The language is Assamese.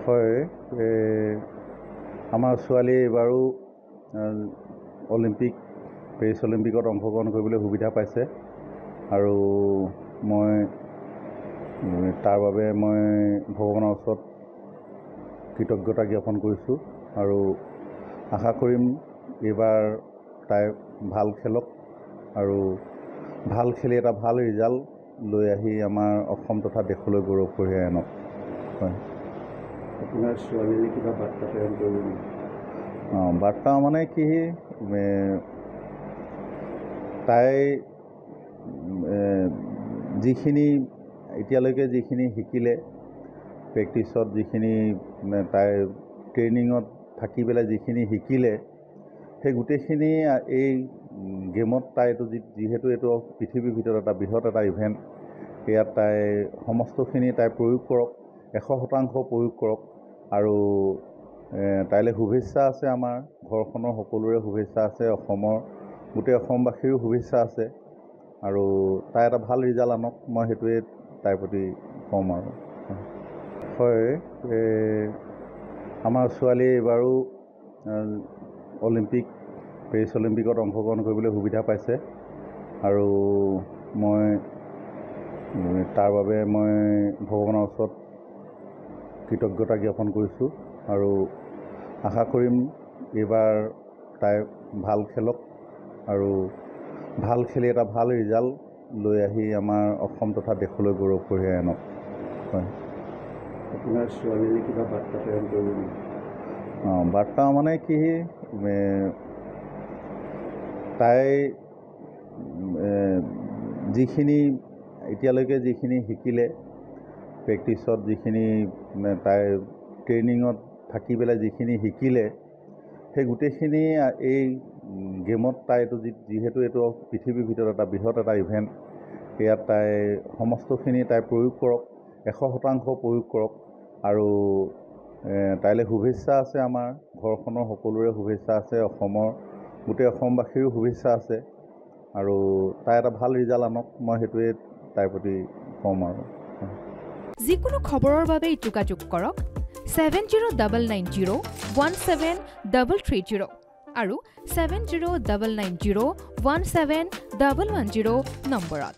হয়, আমাৰ ছোৱালীয়ে এইবাৰো পেৰিছ অলিম্পিকত অংশগ্ৰহণ কৰিবলৈ সুবিধা পাইছে আৰু মই তাৰ বাবে মই ভগৱানৰ ওচৰত কৃতজ্ঞতা জ্ঞাপন কৰিছোঁ আৰু আশা কৰিম এইবাৰ তাই ভাল খেলক আৰু ভাল খেলি এটা ভাল ৰিজাল্ট লৈ আহি আমাৰ অসম তথা দেশলৈ গৌৰৱ কঢ়িয়াই আনক। হয়, আপোনাৰ ছোৱালীলৈ কিবা বাৰ্তা প্ৰেৰণ কৰিব নেকি? বাৰ্তা মানে কি, তাই যিখিনি এতিয়ালৈকে যিখিনি শিকিলে, প্ৰেক্টিছত যিখিনি তাই ট্ৰেইনিঙত থাকি পেলাই যিখিনি শিকিলে, সেই গোটেইখিনি এই গেমত তাই যিহেতু এইটো পৃথিৱীৰ ভিতৰত এটা বৃহৎ এটা ইভেণ্ট, ইয়াত তাই সমস্তখিনি তাই প্ৰয়োগ কৰক, 100% প্ৰয়োগ কৰক আৰু তাইলৈ শুভেচ্ছা আছে। আমাৰ ঘৰখনৰ সকলোৰে শুভেচ্ছা আছে, গোটেই অসমবাসীৰো শুভেচ্ছা আছে আৰু তাই এটা ভাল ৰিজাল্ট আনক, মই সেইটোৱে তাইৰ প্ৰতি ক'ম আৰু। হয়, আমাৰ ছোৱালীয়ে এইবাৰো পেৰিছ অলিম্পিকত অংশগ্ৰহণ কৰিবলৈ সুবিধা পাইছে আৰু মই তাৰ বাবে মই ভগৱানৰ ওচৰত কৃতজ্ঞতা জ্ঞাপন কৰিছোঁ আৰু আশা কৰিম এইবাৰ তাই ভাল খেলক আৰু ভাল খেলি এটা ভাল ৰিজাল্ট লৈ আহি আমাৰ অসম তথা দেশলৈ গৌৰৱ কঢ়িয়াই আনক। হয়, আপোনাৰ ছোৱালীলৈ কিবা বাৰ্তা প্ৰেৰণ কৰিব নেকি? বাৰ্তা মানে কি, তাই যিখিনি এতিয়ালৈকে যিখিনি শিকিলে, প্ৰেক্টিছত যিখিনি তাই ট্ৰেইনিঙত থাকি পেলাই যিখিনি শিকিলে, সেই গোটেইখিনি এই গেমত তাই যিহেতু এইটো পৃথিৱীৰ ভিতৰত এটা বৃহৎ এটা ইভেণ্ট, ইয়াত তাই সমস্তখিনি তাই প্ৰয়োগ কৰক, 100% প্ৰয়োগ কৰক আৰু তাইলৈ শুভেচ্ছা আছে। আমাৰ ঘৰখনৰ সকলোৰে শুভেচ্ছা আছে, গোটেই অসমবাসীৰো শুভেচ্ছা আছে আৰু তাই এটা ভাল ৰিজাল্ট আনক, মই সেইটোৱে তাইৰ প্ৰতি ক'ম আৰু। যিকোনো খবৰৰ বাবে যোগাযোগ কৰক 7099017330 আৰু 7099017110 নম্বৰত।